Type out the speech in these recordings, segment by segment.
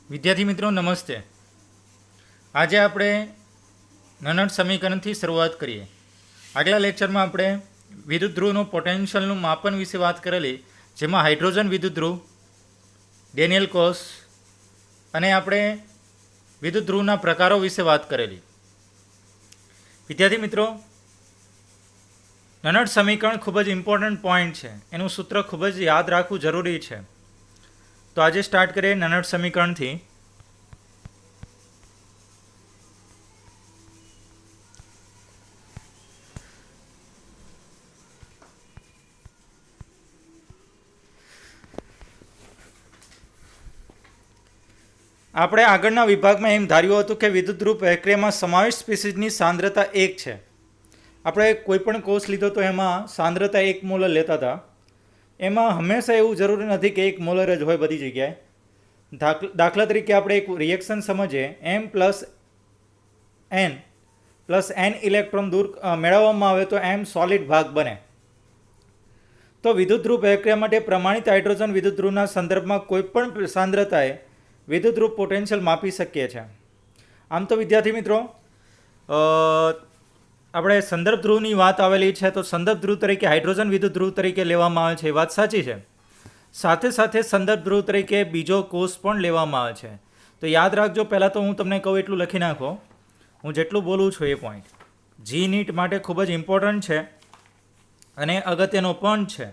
વિદ્યાર્થી મિત્રો નમસ્તે. આજે આપણે નનટ સમીકરણથી શરૂઆત કરીએ. આગલા લેક્ચરમાં આપણે વિદ્યુત ધ્રુવનું પોટેન્શિયલનું માપન વિશે વાત કરેલી, જેમાં હાઇડ્રોજન વિદ્યુત ધ્રુવ, ડેનિયલ કોસ અને આપણે વિદ્યુત ધ્રુવના પ્રકારો વિશે વાત કરેલી. વિદ્યાર્થી મિત્રો, નનટ સમીકરણ ખૂબ જ ઇમ્પોર્ટન્ટ પોઈન્ટ છે. એનું સૂત્ર ખૂબ જ યાદ રાખવું જરૂરી છે. તો આજે સ્ટાર્ટ કરીએ નનટ સમીકરણથી. આપણે આગળના વિભાગમાં એમ ધાર્યું હતું કે વિદ્યુત ધ્રુવ પ્રક્રિયામાં સમાવિષ્ટ સ્પીસીસની સાંદ્રતા 1 છે. આપણે કોઈ પણ કોર્સ લીધો તો એમાં સાંદ્રતા 1 મોલર લેતા હતા. એમાં હંમેશા એવું જરૂરી નથી કે 1 મોલર જ હોય બધી જગ્યાએ. દાખલા તરીકે આપણે એક રિએક્શન સમજીએ, m પ્લસ n ઇલેક્ટ્રોન દૂર મેળવવામાં આવે તો m સોલિડ ભાગ બને. તો વિદ્યુત ધ્રુવ પ્રક્રિયા માટે પ્રમાણિત હાઇડ્રોજન વિદ્યુત ધ્રુવના સંદર્ભમાં કોઈપણ સાંદ્રતાએ વિદ્યુત ધ્રુવ પોટેન્શિયલ માપી શકીએ છીએ. આમ તો વિદ્યાર્થી મિત્રો, આપણે સંદર્ભ ધ્રુવની વાત આવેલી છે, તો સંદર્ભ ધ્રુવ તરીકે હાઇડ્રોજન વિદ્યુત ધ્રુવ તરીકે લેવામાં આવે છે, એ વાત સાચી છે. સાથે સાથે સંદર્ભ ધ્રુવ તરીકે બીજો કોષ પણ લેવામાં આવે છે. તો યાદ રાખજો, પહેલાં તો હું તમને કહું એટલું લખી નાખો, હું જેટલું બોલું છું એ પોઈન્ટ જી નીટ માટે ખૂબ જ ઇમ્પોર્ટન્ટ છે અને અગત્યનો પણ છે.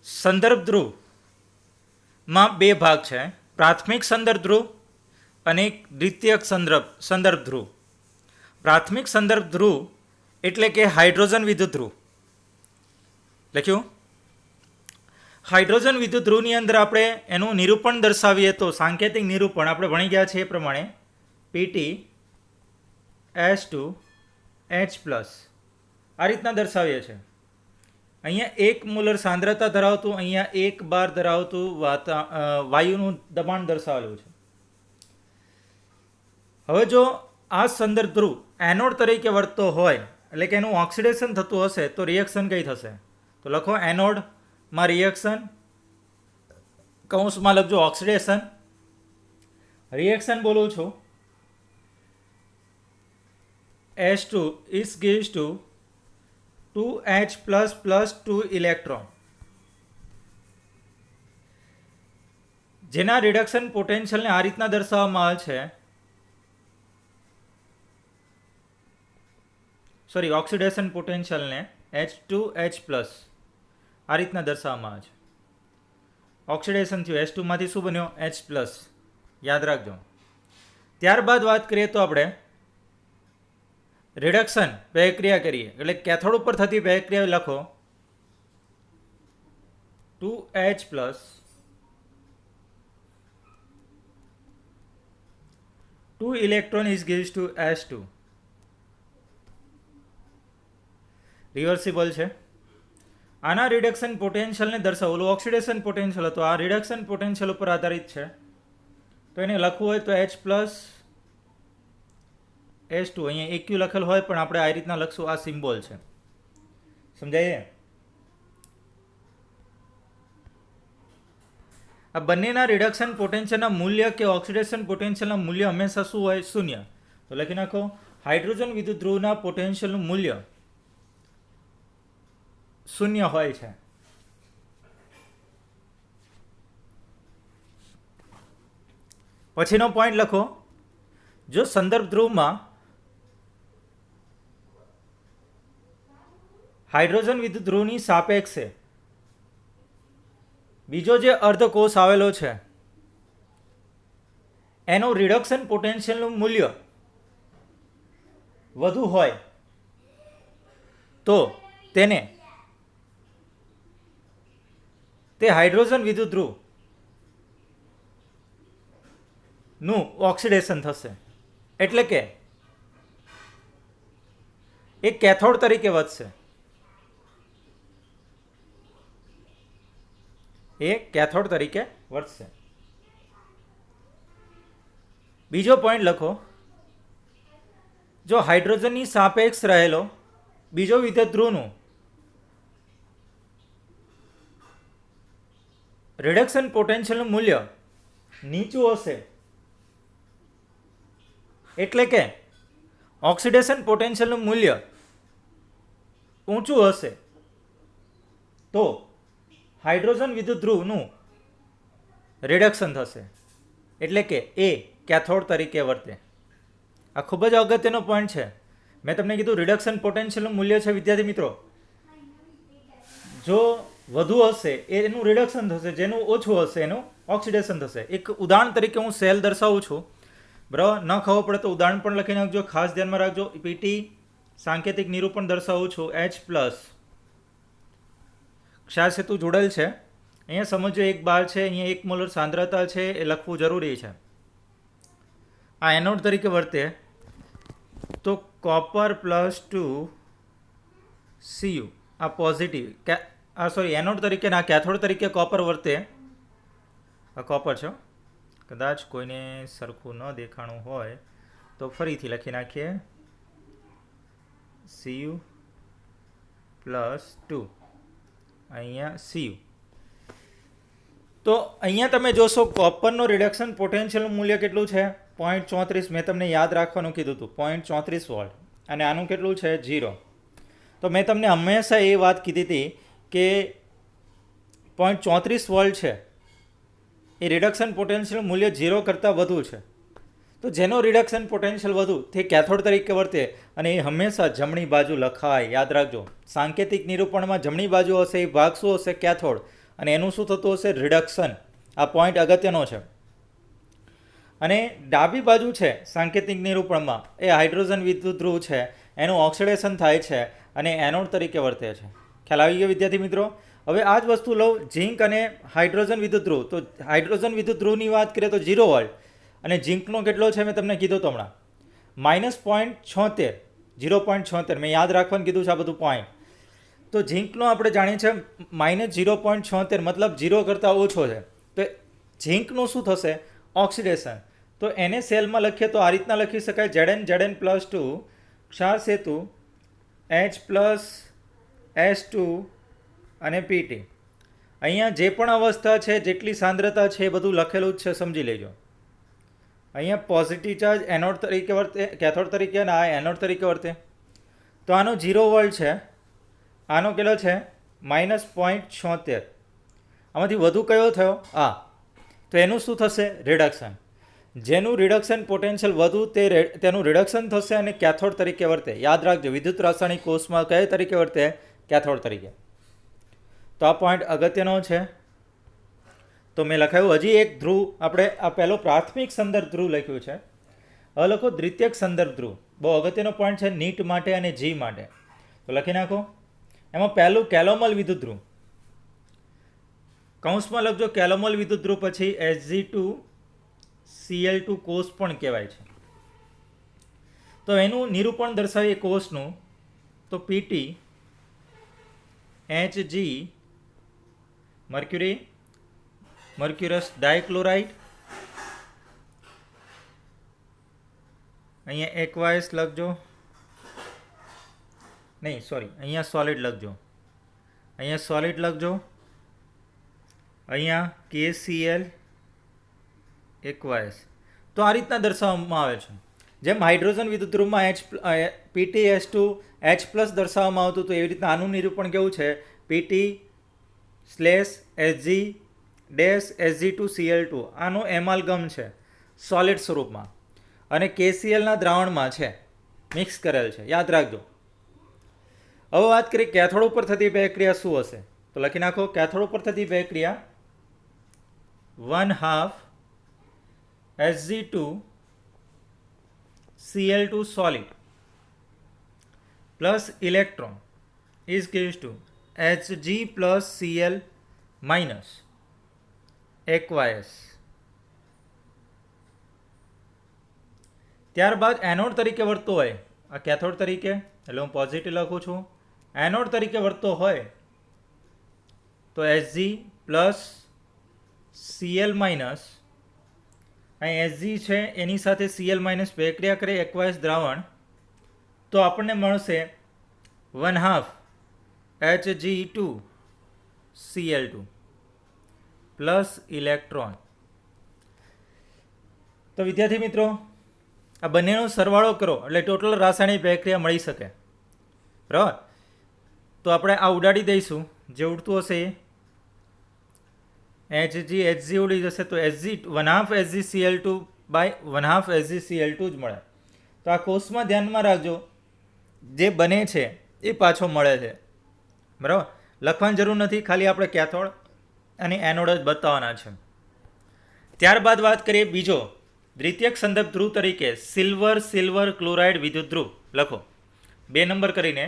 સંદર્ભ ધ્રુવમાં બે ભાગ છે, પ્રાથમિક સંદર્ભ ધ્રુવ અને દ્વિતીયક સંદર્ભ ધ્રુવ. પ્રાથમિક સંદર્ભ ધ્રુવ એટલે કે હાઇડ્રોજન વિદ્યુત ધ્રુવ. લખ્યું? હાઇડ્રોજન વિદ્યુત ધ્રુવની અંદર આપણે એનું નિરૂપણ દર્શાવીએ તો સાંકેતિક નિરૂપણ આપણે ભણી ગયા છે એ પ્રમાણે પીટી S2H+, આ રીતના દર્શાવીએ છીએ. અહીંયા 1 મોલર સાંદ્રતા ધરાવતું, અહીંયા 1 બાર ધરાવતું વાયુનું દબાણ દર્શાવેલું છે. હવે જો આ સંદર્ભ ધ્રુવ એનોડ તરીકે વર્તતો હોય, એટલે કે એનું ઓક્સિડેશન થતું હશે, તો રિએક્શન કઈ થશે? તો લખો એનોડમાં રિએક્શન, કૌંસમાં લખજો ઓક્સિડેશન. રિએક્શન બોલું છું, S2 is gives to 2H++ 2 electron, જેના રિડક્શન પોટેન્શિયલને આ રીતના દર્શાવવામાં આવે છે. ઓક્સિડેશન પોટેન્શિયલને H2H+, આ રીતના દર્શાવવામાં આવે છે. ઓક્સિડેશન થયું, H2 માંથી શું બન્યો? H+, યાદ રાખજો. ત્યારબાદ વાત કરીએ તો આપણે રિડક્શન પ્રક્રિયા કરીએ, એટલે કેથોડ ઉપર થતી પ્રક્રિયા લખો 2H+, 2 electron is gives to S2. Reversible છે. આના રિડક્શન પોટેન્શિયલને દર્શાવેલું ઓક્સિડેશન પોટેન્શિયલ હતો, આ રિડક્શન પોટેન્શિયલ ઉપર આધારિત છે. તો એને લખવું હોય તો H+, S2, અહીંયા EQ લખેલ હોય પણ આપણે આ રીતના લખશું, આ સિમ્બોલ છે. સમજાય? આ બંનેના રિડક્શન પોટેન્શિયલના મૂલ્ય કે ઓક્સિડેશન પોટેન્શિયલના મૂલ્ય હંમેશા શું હોય? 0. તો લખી નાખો, હાઇડ્રોજન વિદ્યુત ધ્રુવના પોટેન્શિયલનું મૂલ્ય 0 હોય છે. પછીનો પોઈન્ટ લખો, જો સંદર્ભ ધ્રુવમાં હાઇડ્રોજન વિદ્યુત ધ્રુવની સાપેક્ષે બીજો જે અર્ધકોષ આવેલો છે, એનું રિડક્શન પોટેન્શિયલનું મૂલ્ય વધુ હોય તો તેને તે હાઇડ્રોજન વિદ્યુત ધ્રુવ નું ઓક્સિડેશન થશે. એટલે કે એ કેથોડ તરીકે વધશે. બીજો પોઈન્ટ લખો, જો હાઇડ્રોજનની સાપેક્ષ રહેલો બીજો વિદ્યુત ધ્રુવનું રિડક્શન પોટેન્શિયલનું મૂલ્ય નીચું હશે એટલે કે ઓક્સિડેશન પોટેન્શિયલનું મૂલ્ય ઊંચું હશે તો હાઇડ્રોજન વિદ્યુત ધ્રુવનું રિડક્શન થશે એટલે કે એ કેથોડ તરીકે વર્તે. આ ખૂબ જ અગત્યનો પોઈન્ટ છે. મેં તમને કીધું રિડક્શન પોટેન્શિયલનું મૂલ્ય છે વિદ્યાર્થી મિત્રો, જો વધુ હશે એનું રિડક્શન થશે, જેનું ઓછું હશે એનું ઓક્સિડેશન થશે. એક ઉદાહરણ તરીકે હું સેલ દર્શાવું છું, બરાબર. ન ખબર પડે તો ઉદાહરણ પણ લખી નાખજો, ખાસ ધ્યાનમાં રાખજો. પીટી સાંકેતિક નિરૂપણ દર્શાવું છું H+. ક્ષાર સેતુ જોડેલ છે. અહીંયા સમજો એક બાર છે, અહીંયા 1 મોલર સાંદ્રતા છે, એ લખવું જરૂરી છે. આ એનોડ તરીકે વર્તે તો કોપર +2 Cu આ પોઝિટિવ, એનોડ તરીકે ના કેથોડ તરીકે કોપર વર્તે. આ કોપર છે, કદાચ કોઈને સરખું ન દેખાણું હોય તો ફરીથી લખી નાખીએ Cu+2 અહીંયા Cu. તો અહીંયા તમે જોશો કોપરનો રિડક્શન પોટેન્શિયલનું મૂલ્ય કેટલું છે 0.34. મેં તમને યાદ રાખવાનું કીધું હતું 0.34 વોલ્ટ, અને આનું કેટલું છે 0. તો મેં તમને હંમેશા એ વાત કીધી હતી કે 0.34 વોલ્ટ છે એ રિડક્શન પોટેન્શિયલ મૂલ્ય 0 કરતાં વધુ છે. તો જેનો રિડક્શન પોટેન્શિયલ વધુ તે કેથોડ તરીકે વર્તે, અને એ હંમેશા જમણી બાજુ લખાય, યાદ રાખજો. સાંકેતિક નિરૂપણમાં જમણી બાજુ હશે એ ભાગ શું હશે? કેથોડ, અને એનું શું થતું હશે? રિડક્શન. આ પોઈન્ટ અગત્યનો છે. અને ડાબી બાજુ છે સાંકેતિક નિરૂપણમાં એ હાઇડ્રોજન વિદ્યુત ધ્રુવ છે, એનું ઓક્સિડેશન થાય છે અને એનોડ તરીકે વર્તે છે. ખ્યાલ આવી ગયો વિદ્યાર્થી મિત્રો? હવે આ જ વસ્તુ લઉં, ઝીંક અને હાઇડ્રોજન વિદ્યુત ધ્રુવ. તો હાઇડ્રોજન વિદ્યુત ધ્રુવની વાત કરીએ તો 0 વોલ્ટ, અને ઝીંકનો કેટલો છે મેં તમને કીધું તો હમણાં -0.76, 0.76. મેં યાદ રાખવાનું કીધું છે આ બધું પોઈન્ટ. તો ઝીંકનો આપણે જાણીએ છીએ -0.76, મતલબ 0 કરતાં ઓછો છે. તો ઝીંકનું શું થશે? ઓક્સિડેશન. તો એને સેલમાં લખીએ તો આ રીતના લખી શકાય, Zn+2 ક્ષાર સેતુ H+S2 અને PT. અહીંયા જે પણ અવસ્થા છે, જેટલી સાંદ્રતા છે, એ બધું લખેલું જ છે, સમજી લેજો. અહીંયા પોઝિટિવ ચાર્જ એનોડ તરીકે વર્તે, કેથોડ તરીકે, અને આ એનોડ તરીકે વર્તે. તો આનો 0 વોલ્ટ છે, આનો કેટલો છે? -0.76. આમાંથી વધુ કયો થયો? આ. તો એનું શું થશે? રિડક્શન. જેનું રિડક્શન પોટેન્શિયલ વધુ તેનું રિડક્શન થશે અને કેથોડ તરીકે વર્તે. યાદ રાખજો, વિદ્યુત રાસાયણિક કોષમાં કયા તરીકે વર્તે? કેથોડ તરીકે. તો આ પોઈન્ટ અગત્યનો છે. તો મેં લખાયું હજી એક ધ્રુવ, આપણે આ પહેલો પ્રાથમિક સંદર્ભ ધ્રુવ લખ્યું છે. હવે લખો દ્વિતીયક સંદર્ભ ધ્રુવ. બહુ અગત્યનો પોઈન્ટ છે નીટ માટે અને જી માટે. તો લખી નાખો. એમાં પહેલું કેલોમલ વિદ્યુત ધ્રુવ. કૌંસમાં લખજો કેલોમલ વિદ્યુત ધ્રુવ, પછી Hg2Cl2 કોષ પણ કહેવાય છે. તો એનું નિરૂપણ દર્શાવીએ કોષનું, તો PT Hg મર્ક્યુરસ ડાયક્લોરાઇડ, અહીંયા એકવાયસ લખજો, નહીં સોરી, અહીંયા સોલિડ લખજો, અહીંયા સોલિડ લખજો, અહીંયા KCl એકવાયસ. તો આ રીતના દર્શાવવામાં આવે છે. જેમ હાઇડ્રોજન વિદ્યુત ધ્રુવમાં PtH2 H+ દર્શાવવામાં આવતું, તો એવી રીતના આનું નિરૂપણ કેવું છે? PT/Hg-Sg2Cl2. આનો એમાલ્ગમ છે સોલિડ સ્વરૂપમાં, અને KClના દ્રાવણમાં છે, મિક્સ કરેલ છે, યાદ રાખજો. હવે વાત કરીએ કેથોડ ઉપર થતી પ્રક્રિયા શું હશે? તો લખી નાખો. કેથોડ ઉપર થતી પ્રક્રિયા 1/2 Hg2Cl2 solid plus electron is gives to Hg plus Cl minus aqueous. ત્યારબાદ એનોડ તરીકે વર્તતો હોય, આ કેથોડ તરીકે, એટલે હું પોઝિટિવ લખું છું. એનોડ તરીકે વર્તતો હોય તો Hg પ્લસ Cl માઇનસ, અહીં Hg છે એની સાથે Cl માઇનસ પ્રક્રિયા કરે એક્વાયસ દ્રાવણ, તો આપણને મળશે 1/2 Hg2Cl2. Plus electron. તો વિદ્યાર્થી મિત્રો, આ બંનેનો સરવાળો કરો એટલે ટોટલ રાસાયણિક પ્રક્રિયા મળી શકે. બરાબર. તો આપણે આ ઉડાડી દઈશું. જે ઉડતું હશે એ Hg ઉડી જશે તો Hg 1/2 HgCl2 બાય 1/2 HgCl2 જ મળે. તો આ કોષમાં ધ્યાનમાં રાખજો, જે બને છે એ પાછો મળે છે. બરાબર. લખવાની જરૂર નથી, ખાલી આપણે કેથોડ અને એનોડ જ બતાવવાના છે. ત્યારબાદ વાત કરીએ બીજો દ્વિતીયક સંદર્ભ ધ્રુવ તરીકે સિલ્વર ક્લોરાઇડ વિદ્યુત ધ્રુવ લખો. 2 નંબર કરીને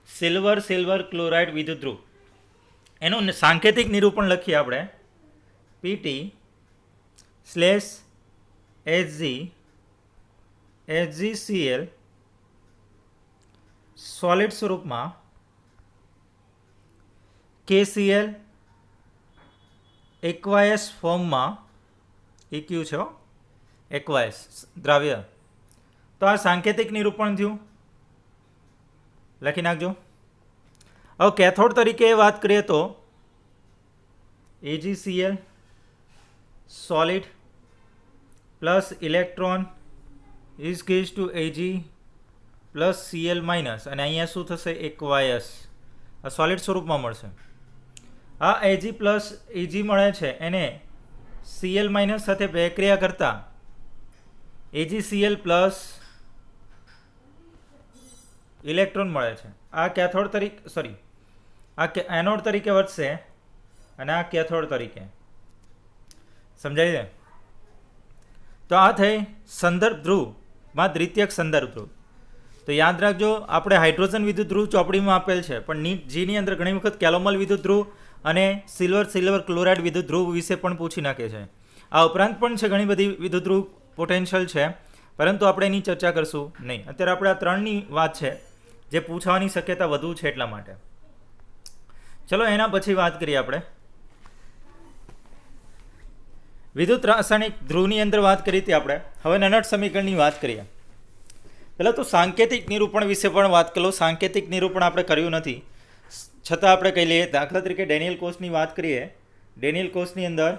સિલ્વર ક્લોરાઇડ વિદ્યુત ધ્રુવ. એનું સાંકેતિક નિરૂપણ લખીએ આપણે. Pt/HgCl સોલિડ સ્વરૂપમાં KCl એક્વાયસ ફોર્મમાં EQ છે એક્વાયસ દ્રાવ્ય. તો આ સાંકેતિક નિરૂપણ થયું, લખી નાખજો. હવે કેથોડ તરીકે વાત કરીએ તો AgCl solid plus electron is gives to Ag plus Cl minus અને અહીંયા શું થશે aqueous. આ સોલિડ સ્વરૂપમાં મળશે. આ Ag પ્લસ Ag મળે છે એને Cl માઇનસ સાથે પ્રક્રિયા કરતા AgCl પ્લસ ઇલેક્ટ્રોન મળે છે. આ કેથોડ તરીકે આ એનોડ તરીકે વધશે અને આ કેથોડ તરીકે. સમજાય છે? તો આ થઈ સંદર્ભ ધ્રુવમાં દ્વિતીયક સંદર્ભ ધ્રુવ. તો યાદ રાખજો, આપણે હાઇડ્રોજન વિદ્યુત ધ્રુવ ચોપડીમાં આપેલ છે, પણ નીટ જીની અંદર ઘણી વખત કેલોમલ વિદ્યુત ધ્રુવ અને સિલ્વર ક્લોરાઇડ વિદ્યુત ધ્રુવ વિશે પણ પૂછી નાખે છે. આ ઉપરાંત પણ છે ઘણી બધી વિદ્યુત ધ્રુવ પોટેન્શિયલ છે, પરંતુ આપણે એની ચર્ચા કરશું નહીં. અત્યારે આપણે આ 3ની વાત છે જે પૂછવાની શક્યતા વધુ છે એટલા માટે. ચલો એના પછી વાત કરીએ આપણે વિદ્યુત રાસાયણિક ધ્રુવની અંદર વાત કરી હતી આપણે. હવે નનટ સમીકરણની વાત કરીએ. પહેલાં તો સાંકેતિક નિરૂપણ વિશે પણ વાત કરો. સાંકેતિક નિરૂપણ આપણે કર્યું નથી, છતાં આપણે કહી લઈએ. દાખલા તરીકે ડેનિયલ કોષની વાત કરીએ. ડેનિયલ કોષની અંદર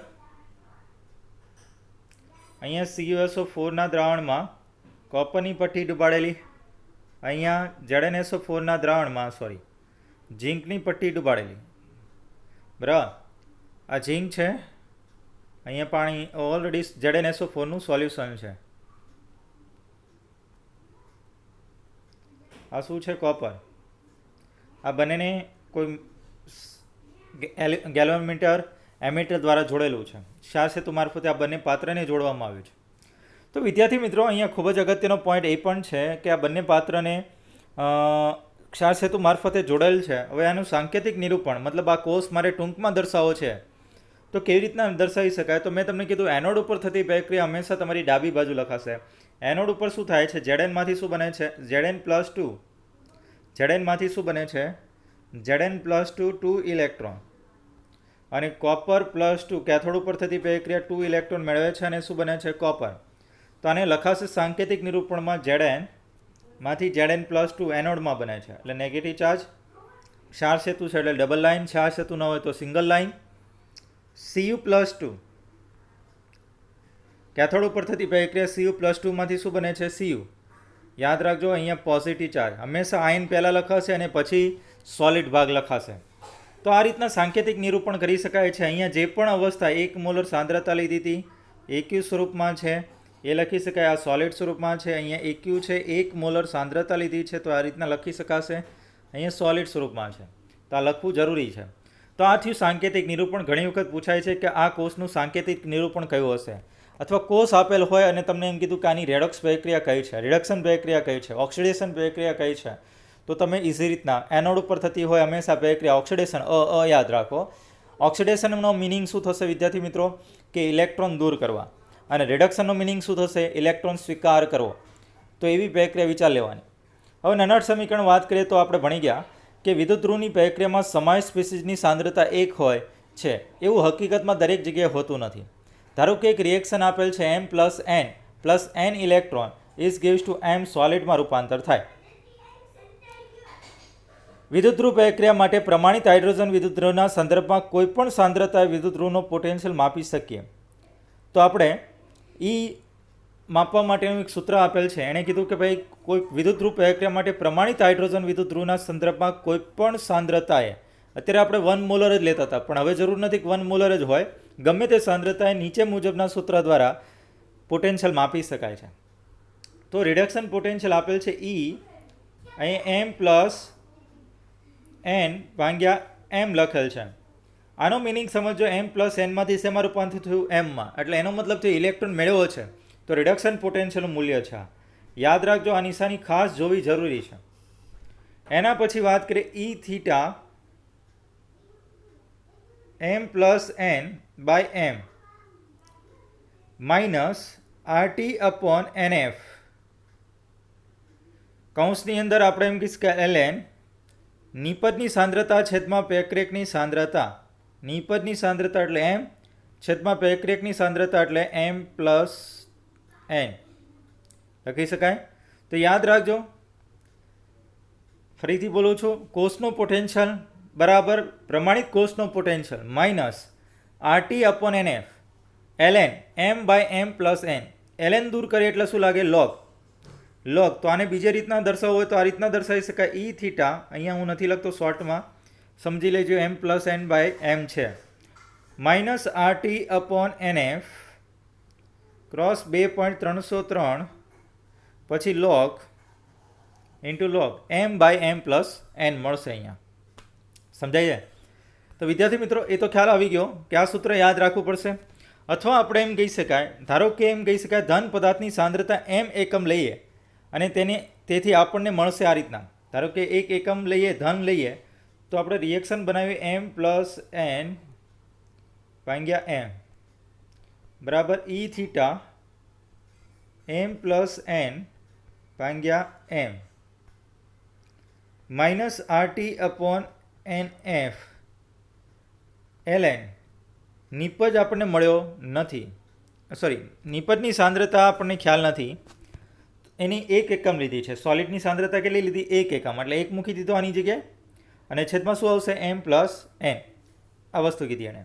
અહીંયા CuSO4ના દ્રાવણમાં કોપરની પટ્ટી ડૂબાડેલી, અહીંયા ZnSO4ના દ્રાવણમાં ઝીંકની પટ્ટી ડૂબાડેલી. બરાબર. આ ઝીંક છે, અહીંયા પાણી ઓલરેડી ZnSO4નું સોલ્યુશન છે. આ શું છે? કોપર. આ બંનેને કોઈ ગેલ્વેનોમીટર એમીટર દ્વારા જોડેલું છે. ક્ષાર સેતુ મારફતે આ બંને પાત્રને જોડવામાં આવ્યું છે. તો વિદ્યાર્થી મિત્રો, અહીંયા ખૂબ જ અગત્યનો પોઈન્ટ એ પણ છે કે આ બંને પાત્રને ક્ષાર સેતુ મારફતે જોડેલ છે. હવે આનું સાંકેતિક નિરૂપણ, મતલબ આ કોષ મારે ટૂંકમાં દર્શાવવો છે તો કેવી રીતના દર્શાવી શકાય? તો મેં તમને કીધું એનોડ ઉપર થતી પ્રક્રિયા હંમેશા તમારી ડાબી બાજુ લખાશે. એનોડ ઉપર શું થાય છે? Znમાંથી શું બને છે? Znમાંથી શું બને છે? Zn+2 2 ઇલેક્ટ્રોન અને કોપર +2 કેથોડ ઉપર થતી પ્રક્રિયા 2 ઇલેક્ટ્રોન મેળવે છે અને શું બને છે? કોપર. તો આને લખાશે સાંકેતિક નિરૂપણમાં Znમાંથી Zn+2 એનોડમાં બને છે એટલે નેગેટિવ ચાર્જ. ક્ષાર સેતુ છે એટલે ડબલ લાઇન, ક્ષાર સેતુ ન હોય તો સિંગલ લાઇન. Cu+2 કેથોડ ઉપર થતી પ્રક્રિયા Cu+2માંથી શું બને છે? Cu. યાદ રાખજો, અહીંયા પોઝિટિવ ચાર્જ. હંમેશા આયન પહેલાં લખાશે અને પછી સોલિડ ભાગ લખાશે. તો આ રીતના સાંકેતિક નિરૂપણ કરી શકાય છે. અહીંયા જે પણ અવસ્થા 1 મોલર સાંદ્રતા લીધી હતી AQ સ્વરૂપમાં છે એ લખી શકાય. આ સોલિડ સ્વરૂપમાં છે, અહીંયા AQ છે, 1 મોલર સાંદ્રતા લીધી છે તો આ રીતના લખી શકાશે. અહીંયા સોલિડ સ્વરૂપમાં છે તો આ લખવું જરૂરી છે. તો આ થયું સાંકેતિક નિરૂપણ. ઘણી વખત પૂછાય છે કે આ કોષનું સાંકેતિક નિરૂપણ કયું હશે, અથવા કોષ આપેલ હોય અને તમને એમ કીધું કે આની રેડોક્સ પ્રક્રિયા કઈ છે, રિડક્શન પ્રક્રિયા કઈ છે, ઓક્સિડેશન પ્રક્રિયા કઈ છે, તો તમે ઇઝી રીતના એનોડ ઉપર થતી હોય હંમેશા પ્રક્રિયા ઓક્સિડેશન યાદ રાખો. ઓક્સિડેશનનો મિનિંગ શું થશે વિદ્યાર્થી મિત્રો? કે ઇલેક્ટ્રોન દૂર કરવા. અને રિડક્શનનો મિનિંગ શું થશે? ઇલેક્ટ્રોન સ્વીકાર કરવો. તો એવી પ્રક્રિયા વિચાર લેવાની. હવે નનટ સમીકરણ વાત કરીએ તો આપણે ભણી ગયા કે વિદ્યુત ધ્રુવની પ્રક્રિયામાં સમાય સ્પીસીસની સાંદ્રતા 1 હોય છે એવું હકીકતમાં દરેક જગ્યાએ હોતું નથી. ધારો કે એક રિએક્શન આપેલ છે M+N electron is gives to M સોલિડમાં રૂપાંતર થાય. વિદ્યુતધ્રુવ પ્રક્રિયા માટે પ્રમાણિત હાઇડ્રોજન વિદ્યુતધ્રુવના સંદર્ભમાં કોઈપણ સાંદ્રતાએ વિદ્યુતધ્રુવનો પોટેન્શિયલ માપી શકીએ. તો આપણે માપવા માટેનું એક સૂત્ર આપેલ છે. એણે કીધું કે ભાઈ કોઈ વિદ્યુતધ્રુવ પ્રક્રિયા માટે પ્રમાણિત હાઇડ્રોજન વિદ્યુતધ્રુવના સંદર્ભમાં કોઈપણ સાંદ્રતાએ, અત્યારે આપણે 1 મોલર જ લેતા હતા, પણ હવે જરૂર નથી કે 1 મોલર જ હોય, ગમે તે સાંદ્રતાએ નીચે મુજબના સૂત્ર દ્વારા પોટેન્શિયલ માપી શકાય છે. તો રિડક્શન પોટેન્શિયલ આપેલ છે E, અહીં m પ્લસ n ભાગ્યા m લખેલ છે. આનો મિનિંગ સમજો, m પ્લસ nમાંથી શેમાં રૂપાંતરિત થયું? mમાં. એટલે એનો મતલબ છે ઇલેક્ટ્રોન મેળવ્યો છે, તો રિડક્શન પોટેન્શિયલનું મૂલ્ય છે. યાદ રાખજો, આ નિશાની ખાસ જોવી જરૂરી છે. એના પછી વાત કરીએ E theta m plus n by m minus RT upon NF. કૌંસની અંદર આપણે એમ કહીશ કે ln નિપજની સાંદ્રતા છેદમાં પેક્રેકની સાંદ્રતા, નિપજની સાંદ્રતા એટલે m છેદમાં પેક્રેકની સાંદ્રતા એટલે m પ્લસ n લખી શકાય. તો યાદ રાખજો, ફરીથી બોલું છું, કોષનો પોટેન્શિયલ બરાબર પ્રમાણિત કોષનો potential minus RT upon NF ln m by m plus n. ln દૂર કરીએ એટલે શું લાગે? લોગ. લોગ. તો આને બીજી રીતના દર્શાવવું હોય તો આ રીતના દર્શાવી શકાય. E થીટા, અહીંયા હું નથી લખતો શોર્ટમાં, સમજી લેજો, m plus n by m છે, minus RT upon NF cross 2.303 પછી log into log m by m plus n મળશે. અહીંયા સમજાય જાય? તો વિદ્યાર્થી મિત્રો, એ તો ખ્યાલ આવી ગયો કે આ સૂત્ર યાદ રાખવું પડશે. અથવા આપણે એમ કહી શકાય, ધારો કે એમ કહી શકાય ધન પદાર્થની સાંદ્રતા m એકમ લઈએ અને તેથી આપણને મળશે આ રીતના. ધારો કે 1 એકમ લઈએ, ધન લઈએ, તો આપણે રિએક્શન બનાવીએ m પ્લસ n ભાગ્યા m બરાબર E theta m plus n ભાગ્યા m minus RT upon NF ln નિપજ આપણને મળ્યો નથી, સોરી, નિપજની સાંદ્રતા આપણને ખ્યાલ નથી, એની 1 એકમ લીધી છે. સોલિડની સાંદ્રતા કેટલી લીધી? 1 એકમ, એટલે 1 મૂકી દીધો આની જગ્યાએ, અને છેદમાં શું આવશે? m plus n. આ વસ્તુ કીધી એણે.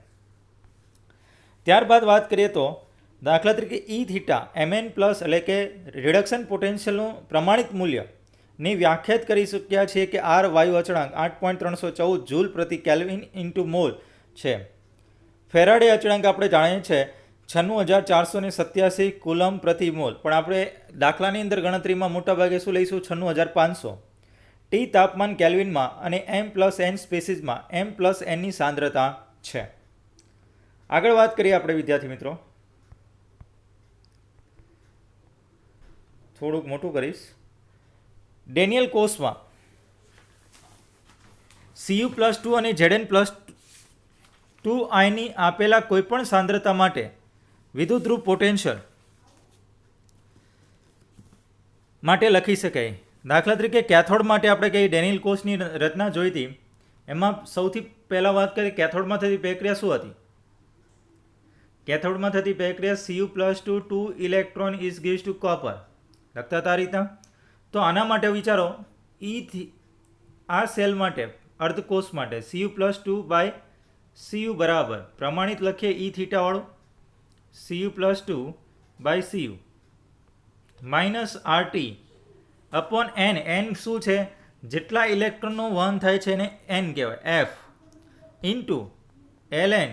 ત્યારબાદ વાત કરીએ તો દાખલા તરીકે E થીટા mn પ્લસ, એટલે કે રિડક્શન પોટેન્શિયલનું પ્રમાણિત મૂલ્ય ની વ્યાખ્યાત કરી શક્યા છીએ કે R વાયુ અચળાંક 8.314 જૂલ પ્રતિ કેલ્વિન ઇન્ટુ મોલ છે. ફેરાડે અચળાંક આપણે જાણીએ છીએ 96,487 કુલમ પ્રતિ મોલ, પણ આપણે દાખલાની અંદર ગણતરીમાં મોટાભાગે શું લઈશું? 96,500. ટી તાપમાન કેલ્વિનમાં અને m પ્લસ n સ્પેસીસમાં m પ્લસ nની સાંદ્રતા છે. આગળ વાત કરીએ આપણે વિદ્યાર્થી મિત્રો, થોડુંક મોટું કરીશ. ડેનિયલ કોષમાં Cu+2 અને Zn+2 આયની આપેલા કોઈપણ સાંદ્રતા માટે વિદ્યુતધ્રુવ પોટેન્શિયલ માટે લખી શકાય. દાખલા તરીકે કેથોડ માટે આપણે કઈ ડેનિયલ કોષની રચના જોઈ હતી, એમાં સૌથી પહેલાં વાત કરીએ કેથોડમાં થતી પ્રક્રિયા શું હતી? કેથોડમાં થતી પ્રક્રિયા Cu+2 2 electron is gives to copper, લખતા હતા આ રીતના. તો આના માટે વિચારો, આ સેલ માટે, અર્ધકોષ માટે Cu+2 બાય Cu બરાબર પ્રમાણિત લખીએ E થીટાવાળું, Cu+2 by Cu minus RT upon n. n શું છે? જેટલા ઇલેક્ટ્રોનનું વહન થાય છે એને n કહેવાય, F ઇન્ટુ ln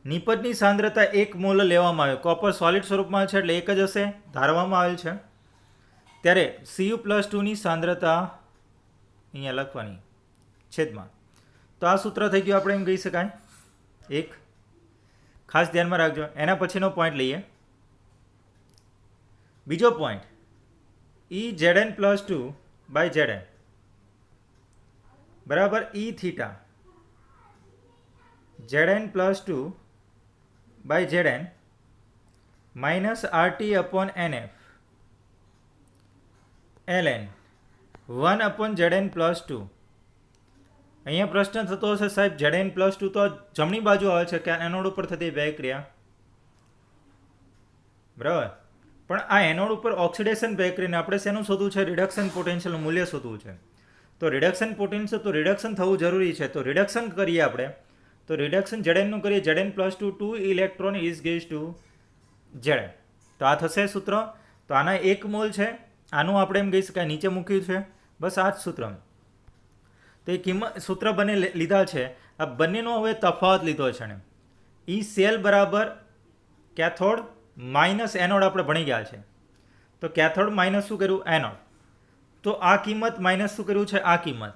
નિપજની સાંદ્રતા 1 મોલ લેવામાં આવે. કોપર સોલિડ સ્વરૂપમાં છે એટલે 1 જ હશે, ધારવામાં આવેલ છે. ત્યારે Cu+2 ની સાંદ્રતા અહીંયા લખવાની છેદમાં. તો આ સૂત્ર થઈ ગયું, આપણે એમ કહી શકાય. એક ખાસ ધ્યાનમાં રાખજો. એના પછીનો પોઈન્ટ લઈએ. બીજો point E Zn+2 by Zn બરાબર E theta Zn+2 by Zn minus RT upon NF ln 1 upon Zn+2. અહીંયા પ્રશ્ન થતો હશે, સાહેબ Zn+2 તો જમણી બાજુ આવે છે કે એનોડ ઉપર થતી પ્રક્રિયા, બરાબર, પણ આ એનોડ ઉપર ઓક્સિડેશન પ્રક્રિયાને આપણે શેનું શોધવું છે? રિડક્શન પોટેન્શિયલનું મૂલ્ય શોધવું છે. તો રિડક્શન પોટેન્શિયલ તો રિડક્શન થવું જરૂરી છે. તો રિડક્શન કરીએ આપણે, તો રિડક્શન Zn નું કરીએ. Zn+2 2 electron is gives to Zn. તો આ થશે સૂત્ર. તો આના 1 મોલ છે, આનું આપણે એમ કહી શકાય નીચે મૂક્યું છે. બસ આ જ સૂત્ર. તો એ સૂત્ર બંને લીધા છે. આ બંનેનો હવે તફાવત લીધો છે ને. ઈ સેલ બરાબર કેથોડ માઇનસ એનોડ આપણે ભણી ગયા છે. તો કેથોડ માઇનસ શું કર્યું? એનોડ. તો આ કિંમત માઇનસ શું કર્યું છે? આ કિંમત.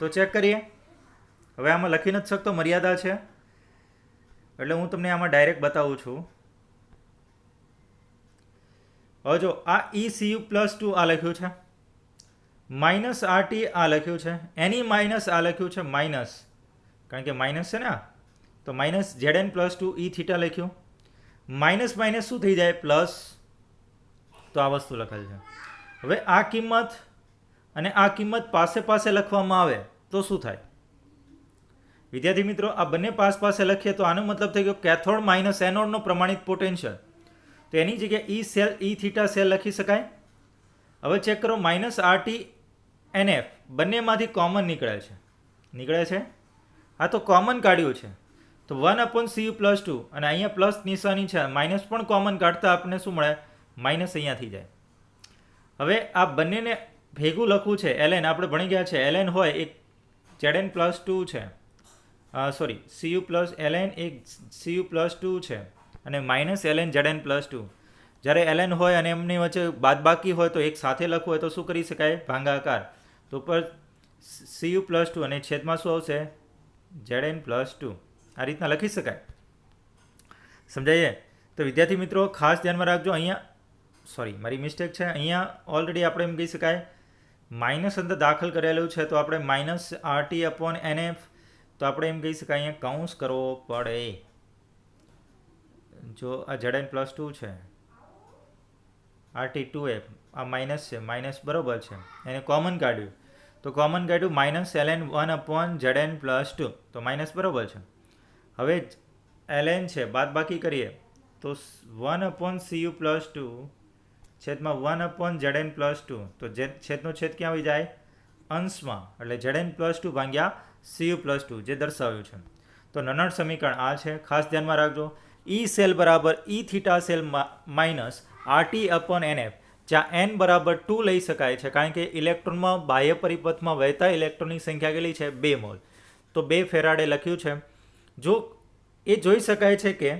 તો ચેક કરીએ. હવે આમાં લખી નથી શકતો, મર્યાદા છે, એટલે હું તમને આમાં ડાયરેક્ટ બતાવું છું. હવે જો આ ECU+2 આ લખ્યું છે, માઇનસ RT આ લખ્યું છે, એની માઇનસ આ લખ્યું છે માઇનસ, કારણ કે માઇનસ છે ને. તો માઇનસ Zn+2 E થીટા લખ્યું. માઇનસ માઇનસ શું થઈ જાય? પ્લસ. તો આ વસ્તુ લખેલ છે. હવે આ કિંમત અને આ કિંમત પાસે પાસે લખવામાં આવે તો શું થાય? વિદ્યાર્થી મિત્રો, આ બંને પાસે લખીએ તો આનો મતલબ થઈ ગયો કેથોડ માઇનસ એનોડનો પ્રમાણિત પોટેન્શિયલ. તો એની જગ્યાએ E થીટા સેલ લખી શકાય. હવે ચેક કરો, માઇનસ RT NF બંનેમાંથી કોમન નીકળે છે. આ તો કોમન કાઢ્યું છે. તો 1/Cu+2 અને અહીંયા પ્લસ નિશાની છે, માઇનસ પણ કોમન કાઢતા આપણને શું મળે? માઇનસ અહીંયા થઈ જાય. હવે આ બંનેને ભેગું લખવું છે. Ln આપણે ભણી ગયા છે. Ln હોય એક Zn+2 છે, સોરી Cu+Ln એક Cu+2 છે અને માઇનસ Ln Zn+2. જ્યારે Ln હોય અને એમની વચ્ચે બાદબાકી હોય તો એક સાથે લખવું હોય તો શું કરી શકાય? ભાગાકાર. તો ઉપર Cu+2 અને છેદમાં શું આવશે? Zn+2. આ રીતના લખી શકાય. સમજાઈએ? તો વિદ્યાર્થી મિત્રો ખાસ ધ્યાનમાં રાખજો. અહીંયા સોરી મારી મિસ્ટેક છે. અહીંયા ઓલરેડી આપણે એમ કહી શકાય માઇનસ અંદર દાખલ કરેલું છે, તો આપણે માઇનસ RT/NF, તો આપણે એમ કહી શકાય અહીંયા કૌંસ કરવો પડે. જો આ Zn+2 છે, RT2F આ માઇનસ છે, માઇનસ બરોબર છે, એને કોમન કાઢ્યું. તો કોમન કાઢ્યું માઇનસ Ln 1/Zn+2. તો માઇનસ બરોબર છે. હવે Ln છે, બાદ બાકી કરીએ તો 1/Cu+2 છેદમાં 1/Zn+2. તો છેદનો છેદ ક્યાં આવી જાય? અંશમાં. એટલે Zn+2 ભાગ્યા Cu+2 જે દર્શાવ્યું છે. તો નનડ સમીકરણ આ છે. ખાસ ધ્યાનમાં રાખજો. E સેલ બરાબર E theta cell minus RT/NF, જ્યાં n બરાબર 2 લઈ શકાય છે, કારણ કે ઇલેક્ટ્રોનમાં બાહ્ય પરિપથમાં વહેતા ઇલેક્ટ્રોનની સંખ્યા કેટલી છે? 2 મોલ. તો 2 ફેરાડે લખ્યું છે. જો એ જોઈ શકાય છે કે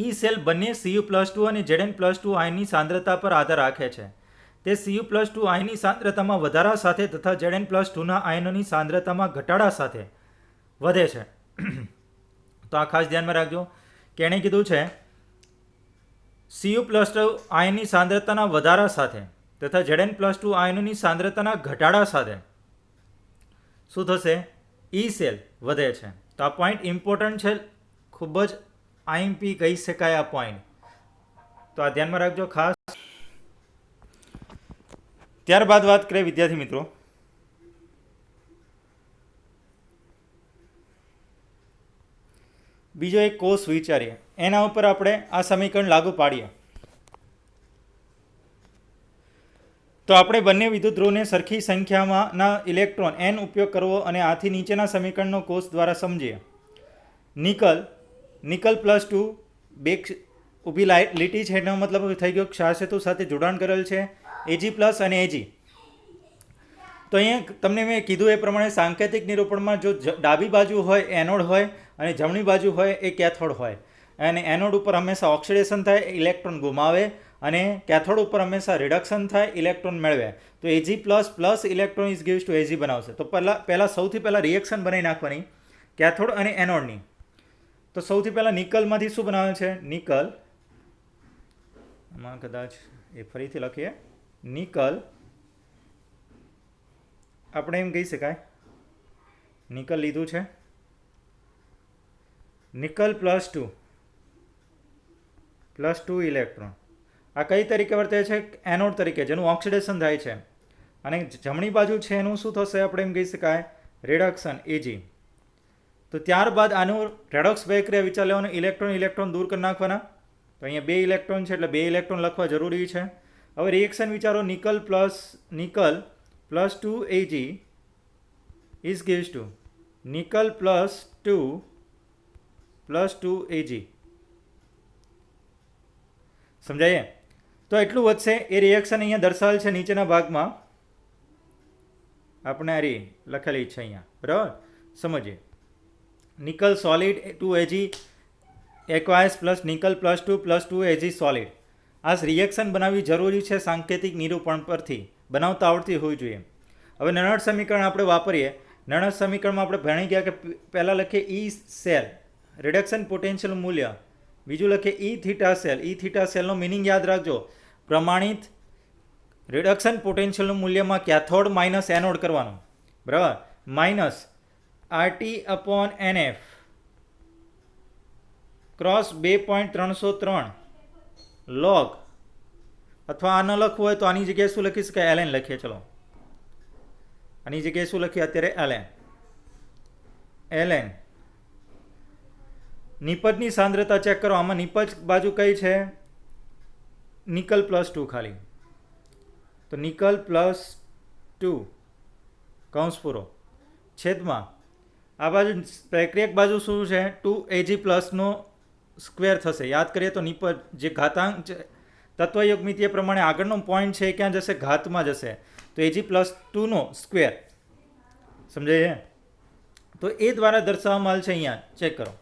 E સેલ બંને Cu+2 અને Zn+2 આયનની સાંદ્રતા પર આધાર રાખે છે. તે Cu+2 આયનની સાંદ્રતામાં વધારા સાથે તથા Zn+2ના આયનોની સાંદ્રતામાં ઘટાડા સાથે વધે છે. તો આ ખાસ ધ્યાનમાં રાખજો કે એણે કીધું છે Cu+2 આયનની સાંદ્રતાના વધારા સાથે તથા Zn+2 આયનોની સાંદ્રતાના ઘટાડા સાથે શું થશે? E સેલ વધે છે. તો આ પોઈન્ટ ઇમ્પોર્ટન્ટ છે, ખૂબ જ IMP કહી શકાય આ પોઈન્ટ. તો આ ધ્યાનમાં રાખજો ખાસ. ત્યારબાદ વાત કરીએ વિદ્યાર્થી મિત્રો, બીજો એક કોષ વિચારીએ, એના ઉપર આપણે આ સમીકરણ લાગુ પાડીએ. તો આપણે બંને વિદ્યુત ધ્રુવને સરખી સંખ્યામાંના ઇલેક્ટ્રોન n ઉપયોગ કરવો અને આથી નીચેના સમીકરણનો કોષ દ્વારા સમજીએ. નિકલ +2 બે ઊભી લીટી છે, એનો મતલબ થઈ ગયો ક્ષારસેતુ સાથે જોડાણ કરેલ છે, Ag+ અને Ag. તો અહીંયા તમને મેં કીધું એ પ્રમાણે સાંકેતિક નિરૂપણમાં જો ડાબી બાજુ હોય એનોડ હોય અને જમણી બાજુ હોય એ કેથોડ હોય, અને એનોડ ઉપર હંમેશા ઓક્સિડેશન થાય, ઇલેક્ટ્રોન ગુમાવે, અને કેથોડ ઉપર હંમેશા રિડક્શન થાય, ઇલેક્ટ્રોન મેળવે. તો Ag++ electron is gives to Ag બનાવશે. તો પહેલાં સૌથી પહેલાં રિએક્શન બનાવી નાખવાની કેથોડ અને એનોડની. તો સૌથી પહેલાં નિકલમાંથી શું બનાવે છે? નિકલ, આમાં કદાચ એ ફરીથી લખીએ, નિકલ આપણે એમ કહી શકાય નિકલ લીધું છે, નિકલ +2 ઇલેક્ટ્રોન. આ કઈ તરીકે વર્તે છે? એનોડ તરીકે, જેનું ઓક્સિડેશન થાય છે. અને જમણી બાજુ છે એનું શું થશે? આપણે એમ કહી શકાય રિડક્શન, Ag. તો ત્યારબાદ આનું રેડોક્સ પ્રક્રિયા વિચાર લેવાનું, ઇલેક્ટ્રોન દૂર કરી નાખવાના. તો અહીંયા 2 ઇલેક્ટ્રોન છે એટલે 2 ઇલેક્ટ્રોન લખવા જરૂરી છે. હવે રિએક્શન વિચારો, nickel plus 2 Ag is gives to nickel plus 2 plus 2 Ag. સમજાય? તો એટલું વધશે. એ રિએક્શન અહીંયા દર્શાવેલ છે નીચેના ભાગમાં, આપણે આ લખેલી છે અહીંયા, બરાબર? સમજીએ. Nickel solid 2 Ag aqueous plus nickel plus 2 Ag solid. આ રિએક્શન બનાવવી જરૂરી છે સાંકેતિક નિરૂપણ પરથી, બનાવતા આવડતી હોવી જોઈએ. હવે નનટ સમીકરણ આપણે વાપરીએ. નનટ સમીકરણમાં આપણે ભણી ગયા કે પહેલાં લખીએ ઈ સેલ રિડક્શન પોટેન્શિયલ મૂલ્ય, બીજું લખીએ ઈ થીટા સેલ. ઈ થીટા સેલનો મિનિંગ યાદ રાખજો. પ્રમાણિત રિડક્શન પોટેન્શિયલનું મૂલ્યમાં કેથોડ માઇનસ એનોડ કરવાનું, બરાબર? Minus RT upon NF cross 2.303 log, અથવા આ ન લખવું હોય તો આની જગ્યાએ શું લખી શકાય? LN લખીએ. ચલો આની જગ્યાએ શું લખીએ અત્યારે? LN. નિપજની સાંદ્રતા ચેક કરો. આમાં નિપજ બાજુ કઈ છે? નિકલ પ્લસ 2 ખાલી. તો નિકલ પ્લસ 2 કૌંસ પૂરો છેદમાં આ બાજુ પ્રક્રિયક બાજુ શું છે? 2 Ag પ્લસનો સ્ક્વેર થશે. યાદ કરીએ તો નિપજ જે ઘાતાંક તત્વયુગ્મિતીય પ્રમાણે આગળનો પોઈન્ટ છે ક્યાં જશે? ઘાતમાં જશે. તો Ag પ્લસ 2નો સ્ક્વેર. સમજાય? તો એ દ્વારા દર્શાવવામાં આવેલ છે. અહીંયા ચેક કરો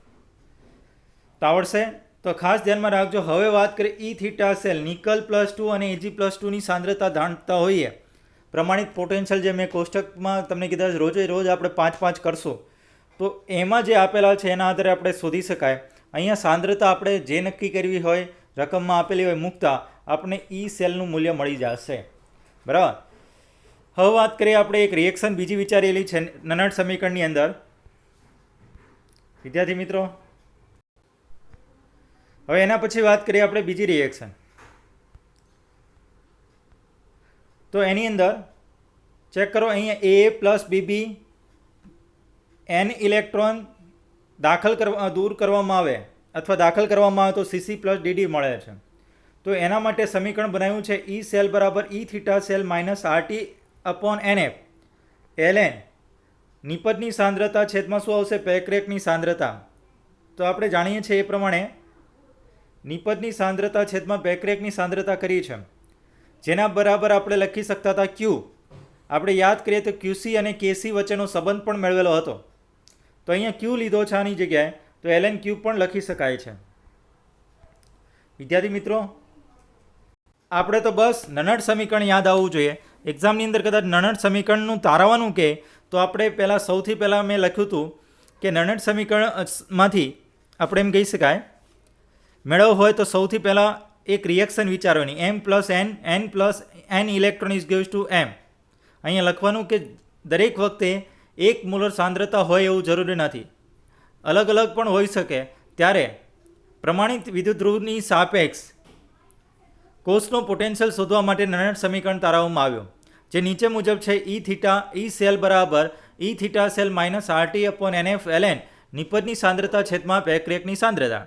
તો આવડશે. તો ખાસ ધ્યાનમાં રાખજો. હવે વાત કરીએ ઈ થીટા સેલ. નિકલ પ્લસ 2 અને Ag પ્લસ 2ની સાંદ્રતા જાણતા હોઈએ. પ્રમાણિત પોટેન્શિયલ જે મેં કોષ્ટકમાં તમને કીધા રોજે રોજ આપણે 5-5 કરશું, તો એમાં જે આપેલા છે એના આધારે આપણે શોધી શકાય. અહીંયા સાંદ્રતા આપણે જે નક્કી કરવી હોય, રકમમાં આપેલી હોય મૂકતા આપણે ઈ સેલનું મૂલ્ય મળી જશે, બરાબર? હવે વાત કરીએ આપણે એક રિએક્શન બીજી વિચારેલી છે નનટ સમીકરણની અંદર, વિદ્યાર્થી મિત્રો. હવે એના પછી વાત કરીએ આપણે બીજી રિએક્શન. તો એની અંદર ચેક કરો. અહીંયા AA plus BB N electron દૂર કરવામાં આવે અથવા દાખલ કરવામાં આવે તો CC પ્લસ DD મળે છે. તો એના માટે સમીકરણ બનાવ્યું છે ઈ સેલ બરાબર E theta cell minus RT upon NF LN. નિપજની સાંદ્રતા છેદમાં શું આવશે? પેક્રેકની સાંદ્રતા. તો આપણે જાણીએ છીએ એ પ્રમાણે નિપજની સાંદ્રતા છેદમાં પેક્રેકની સાંદ્રતા કરી છે, જેના બરાબર આપણે લખી શકતા હતા Q. આપણે યાદ કરીએ તો QC અને KC વચ્ચેનો સંબંધ પણ મેળવેલો હતો. તો અહીંયા Q લીધો છે આની જગ્યાએ, તો LNQ પણ લખી શકાય છે. વિદ્યાર્થી મિત્રો, આપણે તો બસ નનટ સમીકરણ યાદ આવવું જોઈએ. એક્ઝામની અંદર કદાચ નનટ સમીકરણનું તારવવાનું કે તો આપણે પહેલાં સૌથી પહેલાં મેં લખ્યું હતું કે નનટ સમીકરણમાંથી આપણે એમ કહી શકાય મેળવવું હોય તો સૌથી પહેલાં એક રિએક્શન વિચારવાની. M plus N plus N electron is gives to M. અહીંયા લખવાનું કે દરેક વખતે એક મોલર સાંદ્રતા હોય એવું જરૂરી નથી, અલગ અલગ પણ હોઈ શકે. ત્યારે પ્રમાણિત વિદ્યુતધ્રુવની સાપેક્ષ કોષનો પોટેન્શિયલ શોધવા માટે નનટ સમીકરણ તારવવામાં આવ્યું, જે નીચે મુજબ છે. ઈ થીટા ઈ સેલ બરાબર E theta cell minus RT upon NF LN. નિપજની સાંદ્રતા છેદમાં પેક્રિયકની સાંદ્રતા.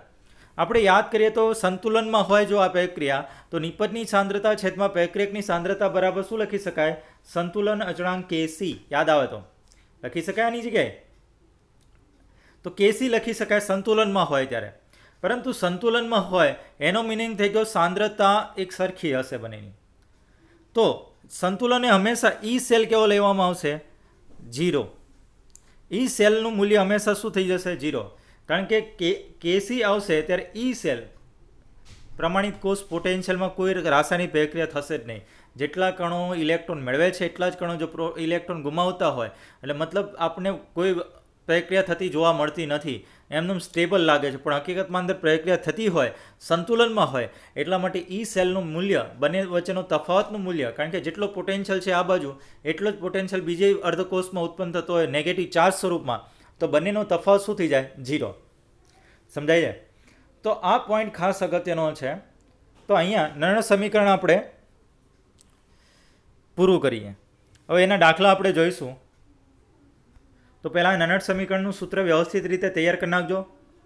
આપણે યાદ કરીએ તો સંતુલનમાં હોય જો આ પ્રક્રિયા, તો નિપજની સાંદ્રતા છેદમાં પેક્રિયકની સાંદ્રતા બરાબર શું લખી શકાય? સંતુલન અચળાંક KC. યાદ આવે તો લખી શકાય આની જગ્યાએ. તો KC લખી શકાય સંતુલનમાં હોય ત્યારે. પરંતુ સંતુલનમાં હોય એનો મિનિંગ થઈ ગયો સાંદ્રતા એક સરખી હશે બંનેની. તો સંતુલને હંમેશા ઈ સેલ કેવો લેવામાં આવશે? 0. ઈ સેલનું મૂલ્ય હંમેશા શું થઈ જશે? 0. કારણ કે KC આવશે ત્યારે ઈ સેલ પ્રમાણિત કોષ પોટેન્શિયલમાં કોઈ રાસાયણિક પ્રક્રિયા થશે જ નહીં. જેટલા કણો ઇલેક્ટ્રોન મેળવે છે એટલા જ કણો જો ઇલેક્ટ્રોન ગુમાવતા હોય એટલે મતલબ આપણને કોઈ પ્રક્રિયા થતી જોવા મળતી નથી, એમનું સ્ટેબલ લાગે છે. પણ હકીકતમાં અંદર પ્રક્રિયા થતી હોય, સંતુલનમાં હોય, એટલા માટે ઈ સેલનું મૂલ્ય, બંને વચ્ચેનો તફાવતનું મૂલ્ય, કારણ કે જેટલો પોટેન્શિયલ છે આ બાજુ એટલો જ પોટેન્શિયલ બીજી અર્ધકોષમાં ઉત્પન્ન થતો હોય નેગેટિવ ચાર્જ સ્વરૂપમાં, તો બંનેનો તફાવત શું થઈ જાય? 0. સમજાય છે? તો આ પોઈન્ટ ખાસ અગત્યનો છે. તો અહીંયા નનટ સમીકરણ આપણે પૂરું કરીએ. હવે એના દાખલા આપણે જોઈશું. તો પહેલાં નનટ સમીકરણનું સૂત્ર વ્યવસ્થિત રીતે તૈયાર કરી નાખજો.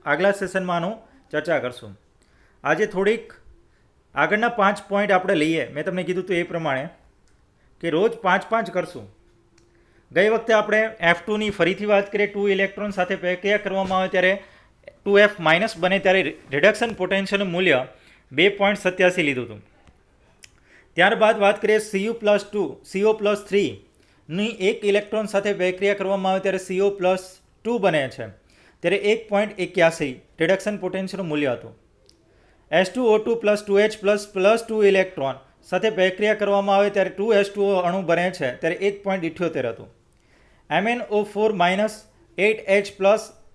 આગલા સેશનમાં આનું ચર્ચા કરશું. આજે થોડીક આગળના 5 પોઈન્ટ આપણે લઈએ. મેં તમને કીધું હતું એ પ્રમાણે કે રોજ 5-5 કરશું. ગઈ વખતે આપણે F2ની ફરીથી વાત કરીએ, 2 ઇલેક્ટ્રોન સાથે પ્રક્રિયા કરવામાં આવે ત્યારે 2F માઇનસ બને ત્યારે રિડક્શન પોટેન્શિયલનું મૂલ્ય 2.87 લીધું હતું. ત્યારબાદ વાત કરીએ Cu+2 CO+3ની એક ઇલેક્ટ્રોન સાથે પ્રક્રિયા કરવામાં આવે ત્યારે CO+2 બને છે ત્યારે 1.81 રિડક્શન પોટેન્શિયલનું મૂલ્ય હતું. H2O2 + 2H + 2 ઇલેક્ટ્રોન સાથે પ્રક્રિયા કરવામાં આવે ત્યારે 2H2O અણુ બને છે ત્યારે 1.78 હતું. MnO4 - 8H+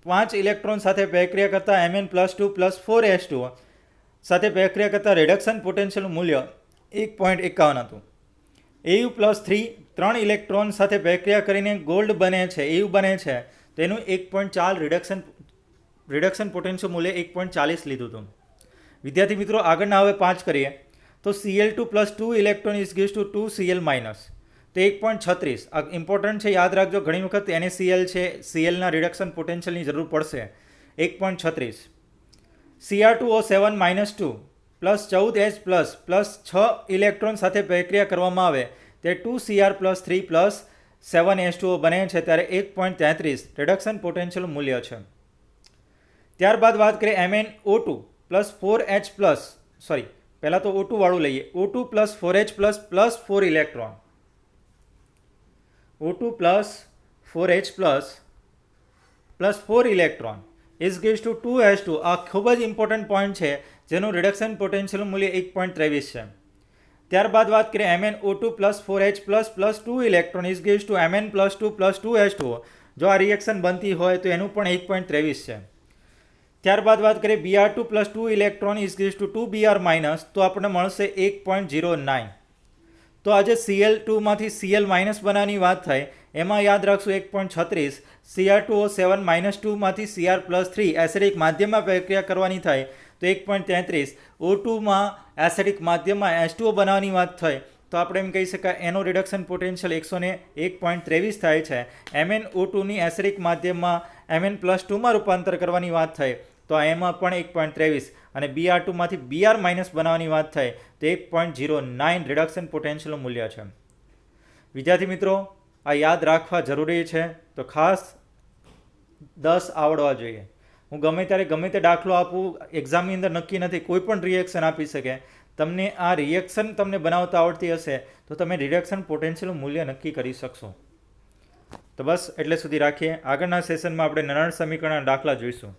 5 ઇલેક્ટ્રોન સાથે પ્રક્રિયા કરતા Mn+2 + 4H2O સાથે પ્રક્રિયા કરતા રિડક્શન પોટેન્શિયલનું મૂલ્ય 1.51 હતું. Au+3 3 ઇલેક્ટ્રોન સાથે પ્રક્રિયા કરીને ગોલ્ડ બને છે, Au બને છે, તેનું 1.4 રિડક્શન પોટેન્શિયલ મૂલ્ય 1.40 લીધું હતું. વિદ્યાર્થી મિત્રો, આગળના હવે 5 કરીએ તો Cl2 + 2 electron is gives two 2Cl- તો 1.36. આ ઇમ્પોર્ટન્ટ છે, યાદ રાખજો. ઘણી વખત NaCl છે, Clના રિડક્શન પોટેન્શિયલની જરૂર પડશે. 1.36. Cr2O7 - 2 + 14H+ + 6 ઇલેક્ટ્રોન સાથે પ્રક્રિયા કરવામાં આવે તે 2Cr+3 + 7H2O બને છે ત્યારે 1.33 રિડક્શન પોટેન્શિયલ મૂલ્ય છે. ત્યારબાદ વાત કરીએ MnO2 + 4H+, સોરી પહેલાં તો O2 વાળું લઈએ. O2 + 4H+ + 4 electron, O2 + 4H+ + 4 electron is gives to 2H2. આ ખૂબ જ ઇમ્પોર્ટન્ટ પોઈન્ટ છે જેનું રિડક્શન પોટેન્શિયલ મૂલ્ય 1.23 છે. ત્યારબાદ વાત કરીએ MnO2 + 4H+ + 2 electron is gives two Mn+2 + 2H2O. જો આ રિએક્શન બનતી હોય તો એનું પણ 1.23 છે. ત્યારબાદ વાત કરીએ Br2 + 2 electron is gives two 2Br- તો આપણને મળશે 1.09. તો આજે Cl2માંથી Cl- બનાવવાની વાત થાય એમાં યાદ રાખશું 1.36. Cr2O7 - 2માંથી Cr+3 એસિડિક માધ્યમમાં પ્રક્રિયા કરવાની થાય તો 1.33. O2માં એસિડિક માધ્યમમાં H2O બનાવવાની વાત થાય તો આપણે એમ કહી શકાય એનો રિડક્શન પોટેન્શિયલ 101.23 થાય છે. MnO2ની એસિડિક માધ્યમમાં Mn+2માં રૂપાંતર કરવાની વાત થાય તો એમાં પણ 1.23 અને Br2માંથી Br- બનાવવાની વાત થાય તો 1.09 રિડક્શન પોટેન્શિયલનું મૂલ્ય છે. વિદ્યાર્થી મિત્રો, આ યાદ રાખવા જરૂરી છે, તો ખાસ 10 આવડવા જોઈએ. હું ગમે ત્યારે ગમે તે દાખલો આપું, એક્ઝામની અંદર નક્કી નથી, કોઈ પણ રિએક્શન આપી શકે. તમને આ રિએક્શન તમને બનાવતા આવડતી હશે તો તમે રિડક્શન પોટેન્શિયલનું મૂલ્ય નક્કી કરી શકશો. તો બસ એટલે સુધી રાખીએ. આગળના સેશનમાં આપણે નરળ સમીકરણના દાખલા જોઈશું.